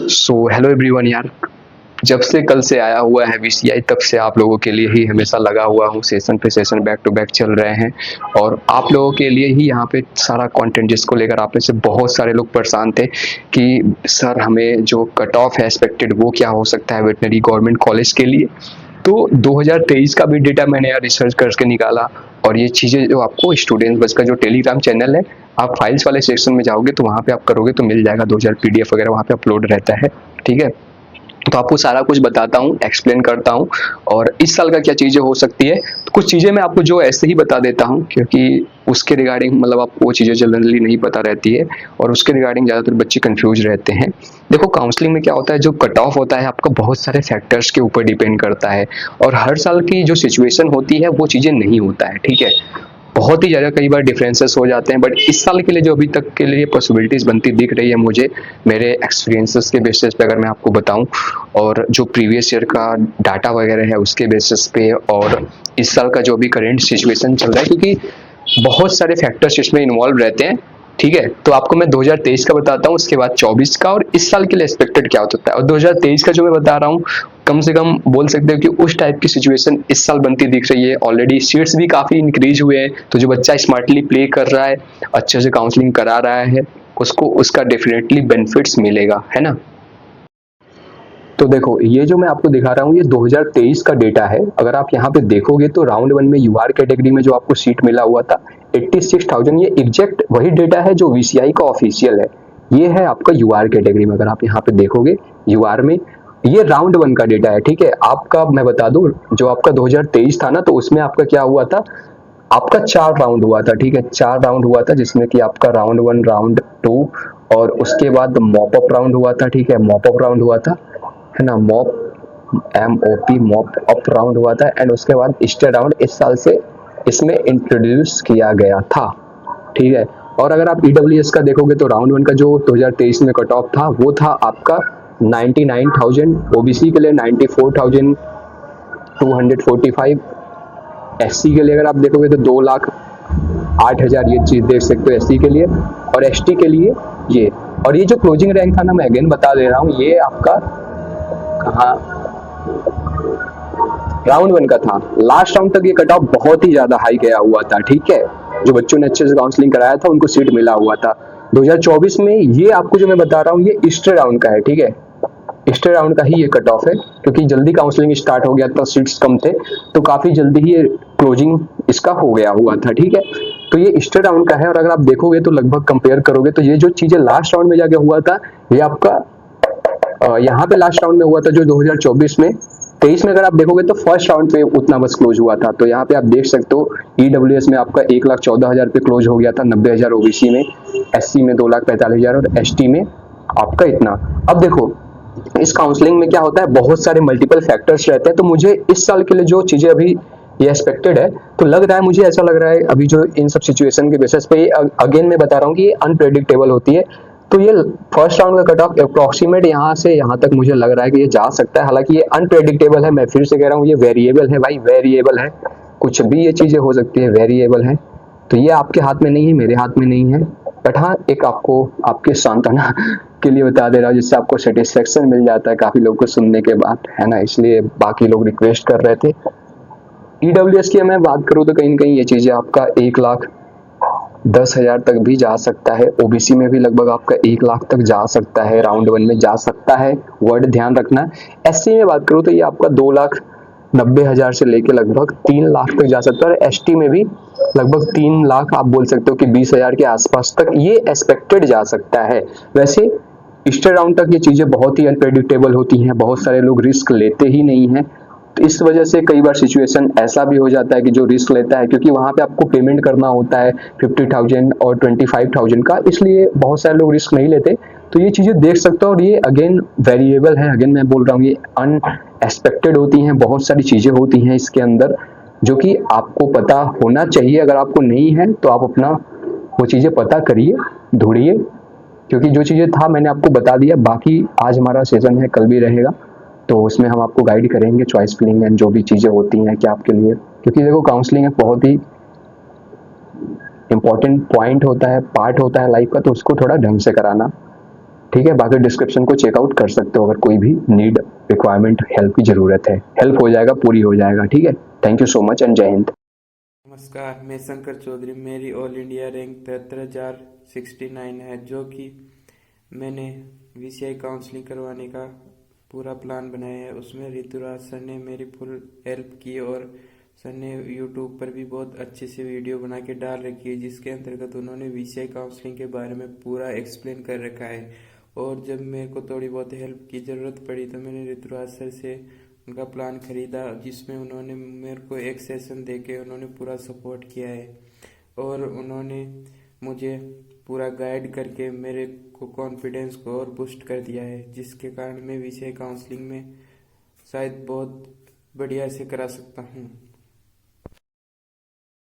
So hello everyone यार। जब से कल से आया हुआ है वीसीआई तब से आप लोगों के लिए ही हमेशा लगा हुआ हूँ। सेशन पे सेशन बैक टू बैक चल रहे हैं और आप लोगों के लिए ही यहाँ पे सारा कंटेंट, जिसको लेकर आप में से बहुत सारे लोग परेशान थे कि सर हमें जो कट ऑफ है एक्सपेक्टेड वो क्या हो सकता है वेटनरी गवर्नमेंट कॉलेज के लिए। तो 2023 का भी डेटा मैंने यार रिसर्च करके निकाला और ये चीज़ें जो आपको स्टूडेंट बस का जो टेलीग्राम चैनल है, आप फाइल्स वाले सेक्शन में जाओगे तो वहाँ पे आप करोगे तो मिल जाएगा। 2000 पीडीएफ वगैरह वहाँ पे अपलोड रहता है। ठीक है, तो आपको सारा कुछ बताता हूँ, एक्सप्लेन करता हूँ और इस साल का क्या चीज़ें हो सकती है। तो कुछ चीज़ें मैं आपको जो ऐसे ही बता देता हूँ क्योंकि उसके रिगार्डिंग मतलब आपको वो चीज़ें जनरली नहीं पता रहती है और उसके रिगार्डिंग ज़्यादातर बच्चे कंफ्यूज रहते हैं। देखो काउंसलिंग में क्या होता है, जो कट ऑफ होता है आपका बहुत सारे फैक्टर्स के ऊपर डिपेंड करता है और हर साल की जो सिचुएशन होती है वो चीज़ें नहीं होता है। ठीक है, बहुत ही ज़्यादा कई बार डिफरेंसेस हो जाते हैं, बट इस साल के लिए जो अभी तक के लिए पॉसिबिलिटीज़ बनती दिख रही है मुझे, मेरे एक्सपीरियंसेस के बेसिस पे अगर मैं आपको बताऊं और जो प्रीवियस ईयर का डाटा वगैरह है उसके बेसिस पे और इस साल का जो भी करेंट सिचुएशन चल रहा है, क्योंकि बहुत सारे फैक्टर्स इसमें इन्वॉल्व रहते हैं। ठीक है, तो आपको मैं 2023 का बताता हूँ, उसके बाद 24 का और इस साल के लिए एक्सपेक्टेड क्या हो सकता है। और 2023 का जो मैं बता रहा हूँ, कम से कम बोल सकते हो कि उस टाइप की सिचुएशन इस साल बनती दिख रही है। ऑलरेडी सीट्स भी काफ़ी इंक्रीज हुए हैं, तो जो बच्चा स्मार्टली प्ले कर रहा है, अच्छे से काउंसलिंग करा रहा है, उसको उसका डेफिनेटली बेनिफिट्स मिलेगा, है ना। तो देखो ये जो मैं आपको दिखा रहा हूँ ये 2023 का डेटा है। अगर आप यहाँ पे देखोगे तो राउंड वन में यूआर कैटेगरी में जो आपको सीट मिला हुआ था 86,000, ये एग्जैक्ट वही डेटा है जो वीसीआई का ऑफिशियल है। ये है आपका यूआर कैटेगरी में। अगर आप यहाँ पे देखोगे यूआर में ये राउंड वन का डेटा है। ठीक है, आपका मैं बता दूं जो आपका 2023 था ना, तो उसमें आपका क्या हुआ था, आपका 4 राउंड हुआ था। ठीक है, 4 राउंड हुआ था जिसमें कि आपका राउंड वन, राउंड टू और उसके बाद मॉप अप राउंड हुआ था। ठीक है, मॉप अप राउंड हुआ था, है ना, मॉप अप राउंड हुआ था एंड उसके बाद स्टे राउंड इस साल से इसमें इंट्रोड्यूस किया गया था। ठीक है, और अगर आप ईडब्ल्यूएस का देखोगे तो राउंड वन का जो 2023 में कट ऑफ था वो था आपका 99,000, ओबीसी के लिए 94,245, एससी के लिए अगर आप देखोगे तो 2,08,000, ये चीज देख सकते हो एससी के लिए, और एसटी के लिए ये। और ये जो क्लोजिंग रैंक था ना, मैं अगेन बता दे रहा हूँ, ये आपका कहाँ राउंड वन का था। लास्ट राउंड तक ये कट ऑफ बहुत ही ज्यादा हाई गया हुआ था। ठीक है, जो बच्चों ने अच्छे से काउंसलिंग कराया था उनको सीट मिला हुआ था। 2024 में ये आपको जो मैं बता रहा हूँ ये ईस्टर राउंड का है। ठीक है, ईस्टर राउंड का ही ये कट ऑफ है क्योंकि जल्दी काउंसलिंग स्टार्ट हो गया था, सीट्स कम थे, तो काफी जल्दी ही ये क्लोजिंग इसका हो गया हुआ था। ठीक है, तो ये ईस्टर राउंड का है और अगर आप देखोगे तो लगभग कंपेयर करोगे तो ये जो चीजें लास्ट राउंड में जाके हुआ था ये आपका यहाँ पे लास्ट राउंड में हुआ था जो 2024 में। 23 में अगर आप देखोगे तो फर्स्ट राउंड पे उतना बस क्लोज हुआ था। तो यहाँ पे आप देख सकते हो ईडब्ल्यूएस में आपका 1,14,000 पे क्लोज हो गया था, 90,000 ओबीसी में, एससी में 2,45,000 और एसटी में आपका इतना। अब देखो इस काउंसलिंग में क्या होता है, बहुत सारे मल्टीपल फैक्टर्स रहते हैं। तो मुझे इस साल के लिए जो चीजें अभी ये एक्सपेक्टेड है, तो लग रहा है, मुझे ऐसा लग रहा है अभी जो इन सब सिचुएशन के बेसिस पे, अगेन मैं बता रहा हूँ कि ये अनप्रेडिक्टेबल होती है। तो ये फर्स्ट राउंड का कट ऑफ अप्रोक्सीमेट यहाँ से यहाँ तक मुझे लग रहा है कि ये जा सकता है। हालांकि ये अनप्रेडिक्टेबल है, मैं फिर से कह रहा हूँ ये वेरिएबल है भाई, वेरिएबल है, कुछ भी ये चीजें हो सकती है, वेरिएबल है। तो ये आपके हाथ में नहीं है, मेरे हाथ में नहीं है, बट हाँ एक आपको आपके सांत्वना के लिए बता दे रहा हूँ जिससे आपको सेटिस्फेक्शन मिल जाता है काफी लोग को सुनने के बाद, है ना, इसलिए बाकी लोग रिक्वेस्ट कर रहे थे। ईडब्ल्यूएस की मैं बात करूँ तो कहीं ना कहीं ये चीजें आपका 1,10,000 तक भी जा सकता है। ओबीसी में भी लगभग आपका 1,00,000 तक जा सकता है, राउंड वन में जा सकता है, वर्ड ध्यान रखना। एससी में बात करूँ तो ये आपका 2,90,000 से लेके लगभग 3,00,000 तक जा सकता है और एसटी में भी लगभग 3,00,000, आप बोल सकते हो कि 20,000 के आसपास तक ये एक्सपेक्टेड जा सकता है। वैसे ईस्टर राउंड तक ये चीजें बहुत ही अनप्रेडिक्टेबल होती हैं, बहुत सारे लोग रिस्क लेते ही नहीं हैं। तो इस वजह से कई बार सिचुएशन ऐसा भी हो जाता है कि जो रिस्क लेता है, क्योंकि वहां पे आपको पेमेंट करना होता है 50,000 और 25,000 का, इसलिए बहुत सारे लोग रिस्क नहीं लेते। तो ये चीजें देख सकते हो और ये अगेन वेरिएबल है, अगेन मैं बोल रहा हूँ ये अनएक्सपेक्टेड होती हैं, बहुत सारी चीजें होती हैं इसके अंदर जो कि आपको पता होना चाहिए। अगर आपको नहीं है तो आप अपना वो चीजें पता करिए, ढूंढिए, क्योंकि जो चीजें था मैंने आपको बता दिया। बाकी आज हमारा सेशन है, कल भी रहेगा, तो उसमें हम आपको गाइड करेंगे चॉइस फिलिंग एंड जो भी चीज़ें होती हैं कि आपके लिए, क्योंकि देखो काउंसलिंग एक बहुत ही इंपॉर्टेंट पॉइंट होता है, पार्ट होता है लाइफ का, तो उसको थोड़ा ढंग से कराना ठीक है, बाकी डिस्क्रिप्शन को चेकआउट कर सकते हो अगर कोई भी नीड रिक्वायरमेंट हेल्प की ज़रूरत है। हेल्प हो जाएगा, पूरी हो जाएगा। ठीक है, thank you so much and जय हिंद। नमस्कार, मैं शंकर चौधरी। मेरी ऑल इंडिया रैंक 73,069 है, जो कि मैंने VCI काउंसलिंग करवाने का पूरा प्लान बनाया है। उसमें ऋतुराज सर ने मेरी फुल हेल्प की और सर ने यूट्यूब पर भी बहुत अच्छे से वीडियो बना के डाल रखी है, जिसके अंतर्गत उन्होंने VCI काउंसलिंग के बारे में पूरा एक्सप्लेन कर रखा है। और जब मेरे को थोड़ी बहुत हेल्प की ज़रूरत पड़ी तो मैंने ऋतुराज सर से उनका प्लान खरीदा, जिसमें उन्होंने मेरे को एक सेशन दे के उन्होंने पूरा सपोर्ट किया है। और उन्होंने मुझे पूरा गाइड करके मेरे को कॉन्फिडेंस को और बूस्ट कर दिया है, जिसके कारण मैं VCI काउंसलिंग में शायद बहुत बढ़िया से करा सकता हूँ।